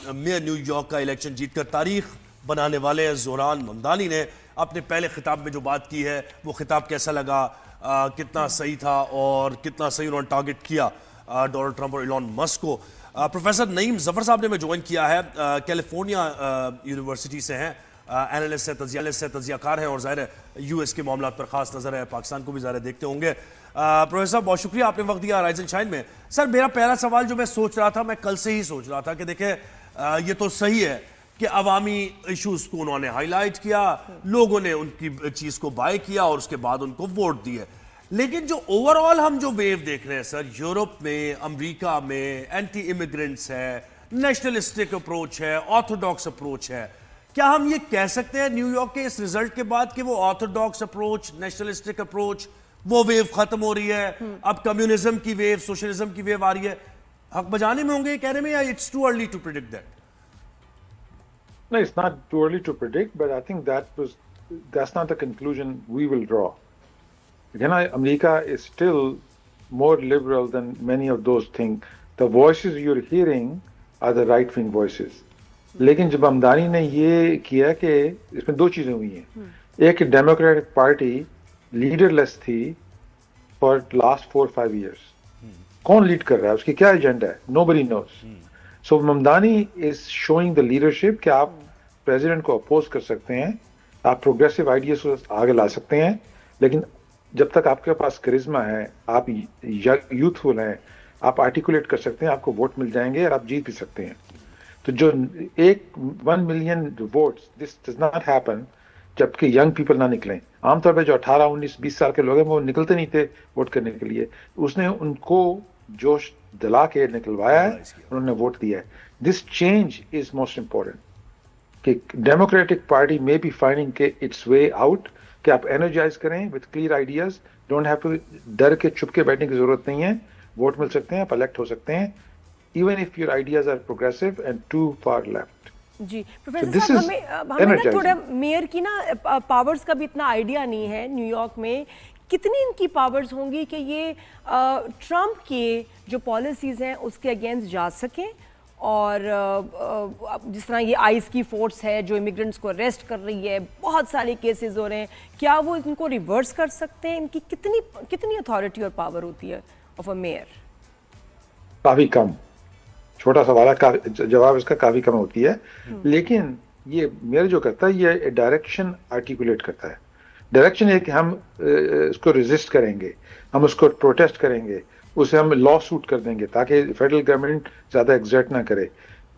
Mayor new York کا election جیت کر تاریخ بنانے والے زہران ممدانی نے اپنے پہلے خطاب میں جو بات کی ہے وہ خطاب کیسا لگا، کتنا صحیح تھا اور کتنا صحیح انہوں نے ٹارگٹ کیا ڈونلڈ ٹرمپ اور ایلون مسک کو؟ پروفیسر نعیم ظفر صاحب نے میں جوائن کیا ہے، کیلیفورنیا یونیورسٹی سے ہیں، اینالسٹ سے تجزیہ کار ہیں اور ظاہر ہے یو ایس کے معاملات پر خاص نظر ہے، پاکستان کو بھی ظاہر دیکھتے ہوں گے۔ پروفیسر صاحب بہت شکریہ آپ نے وقت دیا رائز اینڈ شائن میں۔ سر میرا پہلا سوال جو میں سوچ رہا تھا، میں کل سے ہی سوچ رہا تھا کہ دیکھیں یہ تو صحیح ہے کہ عوامی ایشوز کو انہوں نے ہائی لائٹ کیا، لوگوں نے ان کی چیز کو بائی کیا اور اس کے بعد ان کو ووٹ دیے، لیکن جو اوور آل ہم جو ویو دیکھ رہے ہیں سر، یورپ میں، امریکہ میں اینٹی امیگرنٹس ہے، نیشنلسٹک اپروچ ہے، آرتھوڈاکس اپروچ ہے، کیا ہم یہ کہہ سکتے ہیں نیو یارک کے اس ریزلٹ کے بعد کہ وہ آرتھوڈاکس اپروچ، نیشنلسٹک اپروچ، وہ ویو ختم ہو رہی ہے، اب کمیونزم کی ویو، سوشلزم کی ویو آ رہی ہے؟ حق بجانے میں ہوں گے یہ کہنے میں، یا it's too early to predict that? No, it's not too early to predict, but I think that's not the conclusion we will draw. Again, America is still more liberal than many of those things. The voices you're hearing are the right-wing voices. لیکن جب ممدانی نے یہ کیا کہ اس میں دو چیزیں ہوئی ہیں، ایک ڈیموکریٹک پارٹی لیڈر لیس تھی فار لاسٹ 4-5 ایئرس، کون لیڈ کر رہا ہے، اس کی کیا ایجنڈا ہے، nobody knows. So Mamdani is showing the leadership کہ آپ پریزیڈنٹ کو اپوز کر سکتے ہیں، آپ پروگریسو آئیڈیاز کو آگے لا سکتے ہیں، لیکن جب تک آپ کے پاس کرزما ہے، آپ یوتھفل ہیں، آپ آرٹیکولیٹ کر سکتے ہیں، آپ کو ووٹ مل جائیں گے اور آپ جیت بھی سکتے ہیں۔ تو جو 1 million votes, this does not happen جبکہ ینگ پیپل نہ نکلیں۔ عام طور پہ جو 18، 19، 20 سال کے لوگ ہیں وہ نکلتے نہیں تھے ووٹ کرنے کے لیے، اس نے ان کو جوش دلا کے نکلوایا ہے، انہوں نے ووٹ دیا ہے۔ This change is most important کہ ڈیموکریٹک پارٹی میں بی فائنڈنگ کہ اٹس وے آؤٹ، کہ آپ انرجائز کریں with clear ideas, don't have to ڈر کے چھپ کے بیٹھنے کی ضرورت نہیں ہے، ووٹ مل سکتے ہیں، آپ الیکٹ ہو سکتے ہیں even if your ideas are progressive and too far left. جی پروفیسر صاحب، ہمیں نا تھوڑا میئر کی نا پاورز کا بھی اتنا آئیڈیا نہیں ہے نیو یارک میں، کتنی ان کی پاورز ہوں گی کہ یہ ٹرمپ کے جو پالیسیز ہیں اس کے اگینسٹ جا سکیں، اور جس طرح یہ آئیس کی فورس ہے جو امیگرنٹس کو اریسٹ کر رہی ہے، بہت سارے کیسز ہو رہے ہیں، کیا وہ ان کو ریورس کر سکتے ہیں؟ ان کی کتنی اتھارٹی اور پاور ہوتی ہے آف اے میئر؟ کافی کم، چھوٹا سوال ہے، جواب اس کا کافی کم ہوتی ہے، لیکن یہ میئر جو کرتا ہے یہ ڈائریکشن آرٹیکولیٹ کرتا ہے۔ ڈائریکشن ہے کہ ہم اس کو ریزسٹ کریں گے، ہم اس کو پروٹیسٹ کریں گے، اسے ہم لا سوٹ کر دیں گے تاکہ فیڈرل گورنمنٹ زیادہ ایگزرٹ نہ کرے۔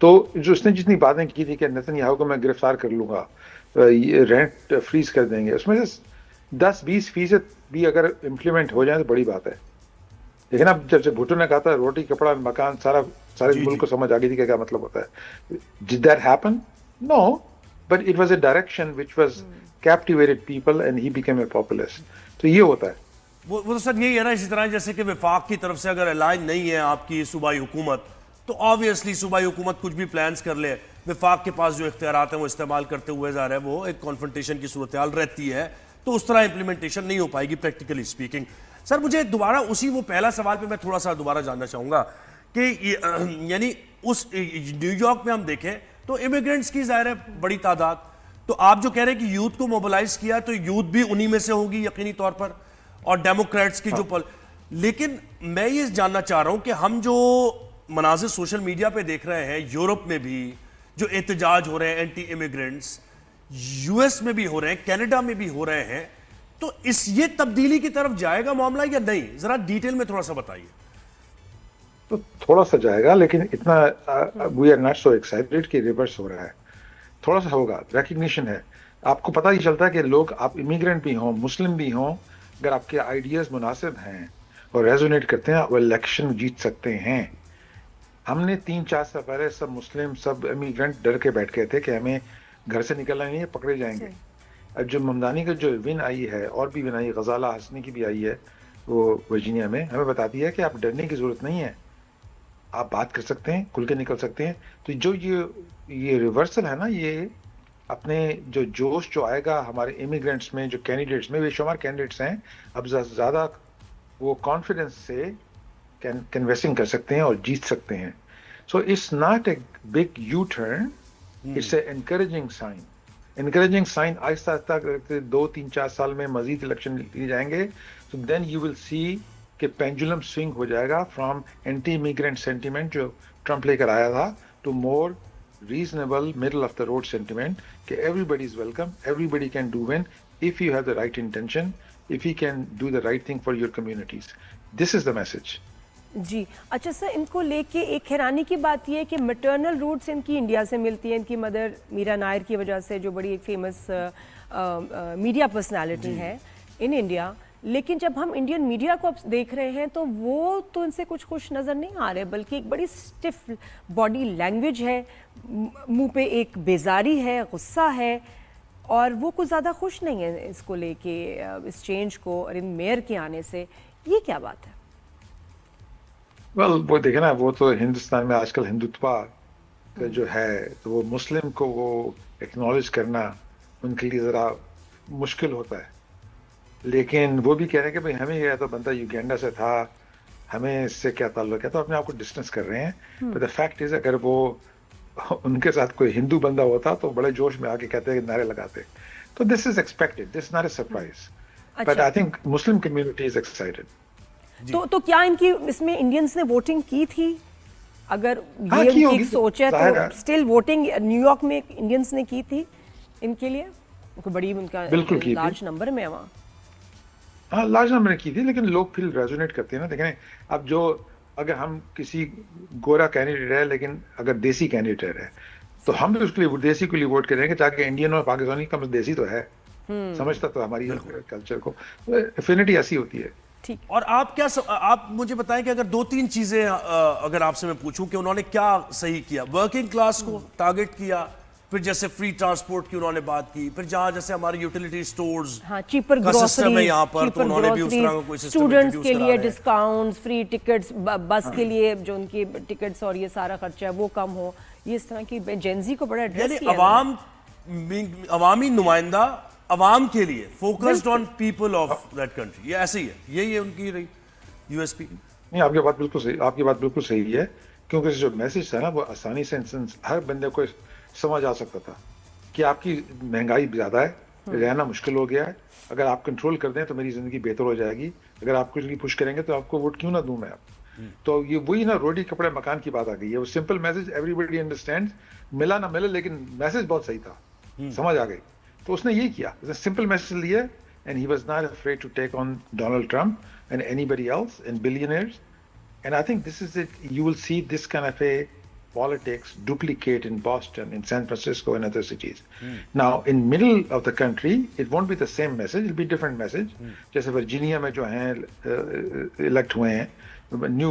تو جو اس نے جتنی باتیں کی تھی کہ نتن یاہو کو میں گرفتار کر لوں گا، رینٹ فریز کر دیں گے، اس میں سے 10-20% بھی اگر امپلیمنٹ ہو جائیں تو بڑی بات ہے۔ لیکن اب جب سے بھٹو نے کہا تھا روٹی کپڑا مکان، سارے ملک کو سمجھ آ گئی تھی کہ کیا مطلب ہوتا ہے۔ Did that happen? No, but it was a direction which was captivated people and he became a populist. تو یہ ہوتا ہے۔ وہ تو سر یہی ہے نا، اسی طرح جیسے کہ وفاق کی طرف سے اگر الائن نہیں ہے آپ کی صوبائی حکومت تو آبویسلی صوبائی حکومت کچھ بھی پلانز کر لے، وفاق کے پاس جو اختیارات ہیں وہ استعمال کرتے ہوئے ظاہر ہے وہ ایک کانفرنٹیشن کی صورتحال رہتی ہے، تو اس طرح امپلیمنٹیشن نہیں ہو پائے گی پریکٹیکلی اسپیکنگ۔ سر مجھے دوبارہ اسی وہ پہلا سوال پہ میں تھوڑا سا دوبارہ جاننا چاہوں گا کہ یعنی اس نیو یارک میں ہم دیکھیں تو امیگرنٹس کی ظاہر ہے بڑی تعداد، تو آپ جو کہہ رہے ہیں کہ یوتھ کو موبلائز کیا تو یوتھ بھی انہی میں سے ہوگی یقینی طور پر، اور ڈیموکریٹس کی جو لیکن میں یہ جاننا چاہ رہا ہوں کہ ہم جو مناظر سوشل میڈیا پہ دیکھ رہے ہیں، یورپ میں بھی جو احتجاج ہو رہے ہیں اینٹی امیگرنٹس، یو ایس میں بھی ہو رہے ہیں، کینیڈا میں بھی ہو رہے ہیں، تو یہ تبدیلی کی طرف جائے گا معاملہ یا نہیں؟ ذرا ڈیٹیل میں تھوڑا سا بتائیے۔ تو تھوڑا سا جائے گا، لیکن اتنا we are not so excited کہ ریورس ہو رہا ہے، تھوڑا سا ہوگا، ریکگنیشن ہے۔ آپ کو پتہ ہی چلتا ہے کہ لوگ، آپ امیگرینٹ بھی ہوں، مسلم بھی ہوں، اگر آپ کے آئیڈیاز مناسب ہیں اور ریزونیٹ کرتے ہیں، وہ الیکشن جیت سکتے ہیں۔ ہم نے 3-4 سال پہلے سب مسلم، سب امیگرینٹ ڈر کے بیٹھ گئے تھے کہ ہمیں گھر سے نکلنا نہیں ہے، پکڑے جائیں گے۔ اب جو ممدانی کا جو ون آئی ہے، اور بھی ون آئی، غزالہ حسنی کی بھی آئی ہے وہ ورجینیا میں، ہمیں بتاتی ہے کہ آپ ڈرنے کی ضرورت نہیں ہے، آپ بات کر سکتے ہیں، کھل کے نکل سکتے ہیں۔ تو جو یہ ریورسل ہے نا، یہ اپنے جو جوش جو آئے گا ہمارے امیگرینٹس میں، جو کینڈیڈیٹس میں، بے شمار کینڈیڈیٹس ہیں، اب زیادہ وہ کانفیڈنس سے کنویسنگ کر سکتے ہیں اور جیت سکتے ہیں۔ So it's not a big U-turn. It's an encouraging sign. Encouraging sign آہستہ آہستہ 2-3-4 سال میں مزید الیکشن لیے جائیں گے. So then you will see کہ pendulum swing ہو جائے گا from anti-immigrant sentiment جو ٹرمپ لے کر آیا تھا to more reasonable middle of the road sentiment کہ everybody is welcome, everybody can do win if you have the right intention, if you can do the right thing for your communities. This is the message. جی اچھا سر، ان کو لے کے ایک حیرانی کی بات یہ ہے کہ مٹرنل روٹس ان کی انڈیا سے ملتی ہیں، ان کی مدر میرا نائر کی وجہ سے جو بڑی ایک فیمس میڈیا پرسنالٹی ہے ان انڈیا، لیکن جب ہم انڈین میڈیا کو اب دیکھ رہے ہیں تو وہ تو ان سے کچھ خوش نظر نہیں آ رہے، بلکہ ایک بڑی سٹف باڈی لینگویج ہے، منہ پہ ایک بیزاری ہے، غصہ ہے، اور وہ کچھ زیادہ خوش نہیں ہے اس کو لے کے، اس چینج کو اور ان میئر کے آنے سے. یہ کیا بات ہے؟ وہ دیکھیں نا، وہ تو ہندوستان میں آج کل ہندوتوا کا جو ہے تو وہ مسلم کو وہ ایکنالج کرنا ان کے لیے ذرا مشکل ہوتا ہے. لیکن وہ بھی کہہ رہے ہیں کہ بھائی ہمیں یہ تو بندہ یوگینڈا سے تھا، ہمیں اس سے کیا تعلق ہے، تو اپنے آپ کو ڈسٹینس کر رہے ہیں. بٹ دا فیکٹ از اگر وہ ان کے ساتھ کوئی ہندو بندہ ہوتا تو بڑے جوش میں آ کے کہتے نعرے لگاتے. تو this is expected, this not a surprise. But I think Muslim community is excited. تو کیا ان کی اس میں انڈینس نے ووٹنگ کی تھی؟ اگر یہ ان کی ایک سوچ ہے تو اسٹل ووٹنگ نیو یارک میں انڈینس نے کی تھی ان کے لیے، بڑی ان کا لارج نمبر میں وہاں. ہاں لارج نمبر نے کی تھی، لیکن لوگ پھر ریزونیٹ کرتے ہیں نا. دیکھیں اب جو اگر ہم کسی گورا کینڈیڈیٹ ہے لیکن اگر دیسی کینڈیڈیٹ ہے تو ہم بھی اس کے لیے دیسی کے لیے ووٹ کریں گے تاکہ انڈین اور پاکستانی کم دیسی تو ہے، سمجھتا تو ہماری کلچر کو، افینٹی ایسی ہوتی ہے. اور آپ کیا آپ مجھے بتائیں کہ اگر 2-3 چیزیں اگر آپ سے میں پوچھوں کہ انہوں نے کیا صحیح کیا؟ ورکنگ کلاس کو ٹارگٹ کیا، پھر جیسے فری ٹرانسپورٹ کی انہوں نے بات کی، پھر جہاں جیسے ہمارے یوٹیلیٹی سٹورز چیپر سسٹم ہے یہاں پر تو انہوں نے بھی اس طرح کا کوئی سسٹم اسٹوڈنٹس کے لیے ڈسکاؤنٹس، فری ٹکٹس، بس کے لیے جو ان کی ٹکٹس اور یہ سارا خرچہ ہے وہ کم ہو، یہ اس طرح کی جینزی کو بڑا ایڈریس کیا. عوامی نمائندہ عوام کے لیے focused on people of that country, یہ ایسے ہی ہے، یہی ہے ان کی رہی یو ایس پی. نہیں، آپ کی بات بالکل صحیح، آپ کی بات بالکل صحیح ہے، کیونکہ جو میسج تھا نا وہ آسانی سے ہر بندے کو سمجھ آ سکتا تھا کہ آپ کی مہنگائی زیادہ ہے، رہنا مشکل ہو گیا ہے، اگر آپ کنٹرول کر دیں تو میری زندگی بہتر ہو جائے گی، اگر آپ کچھ پش کریں گے تو آپ کو ووٹ کیوں نہ دوں میں. آپ تو یہ وہی نا روٹی کپڑے مکان کی بات آ گئی ہے. وہ سمپل میسج ایوری بڈی انڈرسٹینڈ، ملا نہ ملے لیکن میسج بہت صحیح تھا، سمجھ آ گئی. تو اس نے یہ کیا، سمپل میسج لیا and he was not afraid to take on Donald Trump and anybody else and billionaires. And I think this is it, you will see this kind of a politics duplicate in Boston, in San Francisco and other cities. Now in middle of the country it won't be the same message, it'll be different message. جیسے Virginia میں جو ہیں elect ہوئے ہیں new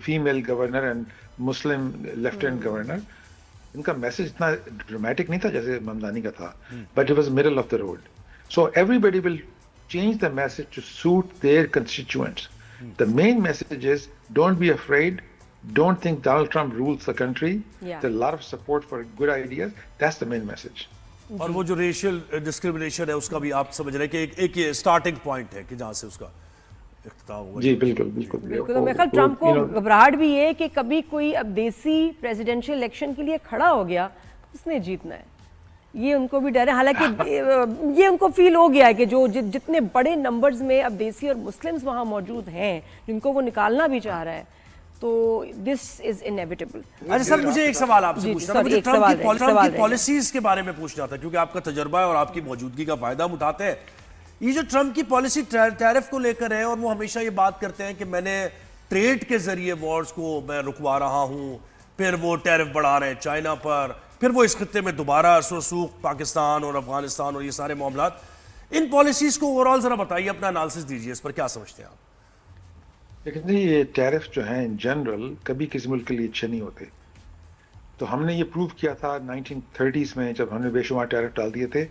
female governor and Muslim lieutenant governor، ان کا message اتنا dramatic نہیں تھا جیسے ممدانی کا تھا، but it was middle of the road. So everybody will change the message to suit their constituents. The main message is don't be afraid, don't think Donald Trump rules the country. There's a lot of support for good ideas. That's the main message. اور وہ جو racial discrimination ہے اس کا بھی آپ سمجھ رہے ہیں کہ ایک یہ سٹارٹنگ پوائنٹ ہے کہ جہاں سے اس کا اختتام ہوگا. جی بالکل بالکل. میرے خیال ٹرمپ کو گھبراہٹ بھی ہے کہ کبھی کوئی اب دیسی پریزیڈینشیل الیکشن کے لیے کھڑا ہو گیا اس نے جیتنا ہے، یہ ان کو بھی ڈر ہے. حالانکہ یہ ان کو فیل ہو گیا ہے کہ جو جتنے بڑے نمبرز میں اب دیسی اور مسلمز وہاں موجود ہیں جن کو وہ نکالنا بھی چاہ رہا ہے، تو دس از انیویٹیبل. اچھا سر، مجھے ایک سوال آپ سے پوچھنا تھا، مجھے ٹرمپ کی پالیسیز کے بارے میں پوچھنا تھا کیونکہ آپ کا تجربہ ہے اور آپ کی موجودگی کا فائدہ ہم اٹھاتے ہیں. یہ جو ٹرمپ کی پالیسی ٹیرف کو لے کر ہے اور وہ ہمیشہ یہ بات کرتے ہیں کہ میں نے ٹریڈ کے ذریعے وارز کو میں رکوا رہا ہوں، پھر وہ ٹیرف بڑھا رہے ہیں چائنا پر، پھر وہ اس خطے میں دوبارہ سرسوخ پاکستان اور افغانستان اور یہ سارے معاملات. ان پالیسیز کو اوور آل ذرا بتائیے، اپنا انالیسس دیجیے، اس پر کیا سمجھتے ہیں آپ؟ لیکن یہ ٹیرف جو ہیں ان جنرل کبھی کسی ملک کے لیے اچھے نہیں ہوتے. تو ہم نے یہ پروو کیا تھا 1930s میں جب ہم نے بے شمار ٹیرف ڈال دیے تھے،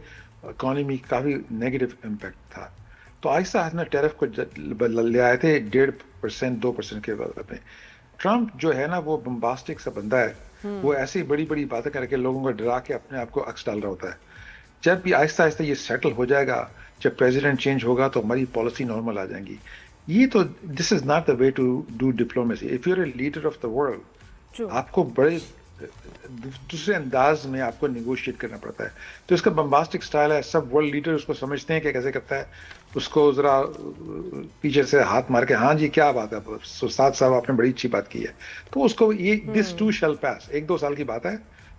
اکانومی کافی نیگیٹو امپیکٹ تھا. تو آہستہ آہستہ ٹیرف کو لے آئے تھے 1.5% 2% کے بعد میں. ٹرمپ جو ہے نا وہ بمباسٹک سا بندہ ہے، وہ ایسی بڑی بڑی باتیں کر کے لوگوں کو ڈرا کے اپنے آپ کو عکس ڈال رہا ہوتا ہے. جب بھی آہستہ آہستہ یہ سیٹل ہو جائے گا، جب پریزیڈنٹ چینج ہوگا تو ہماری پالیسی نارمل آ جائیں گی. یہ تو this is not the way to do diplomacy. If you are a leader of the world آپ کو بڑے دوسرے انداز میں آپ کو نیگوشیٹ کرنا پڑتا ہے. تو اس کا بمباسٹک سٹائل ہے, سب ورلڈ لیڈر اس کو سمجھتے ہیں کہ کیسے کرتا ہے, اس کو ذرا پیچھے سے ہاتھ مار کے ہاں جی کیا بات ہے استاد صاحب آپ نے بڑی اچھی بات کی ہے, تو اس کو یہ دس ٹو شیل پاس, 1-2 سال کی بات ہے,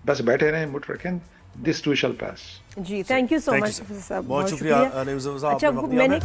بس بیٹھے رہیں مٹ رکھیں, دس ٹو شیل پاس. جی تھینک یو سو مچ. بہت شکریہ. اچھا میں نے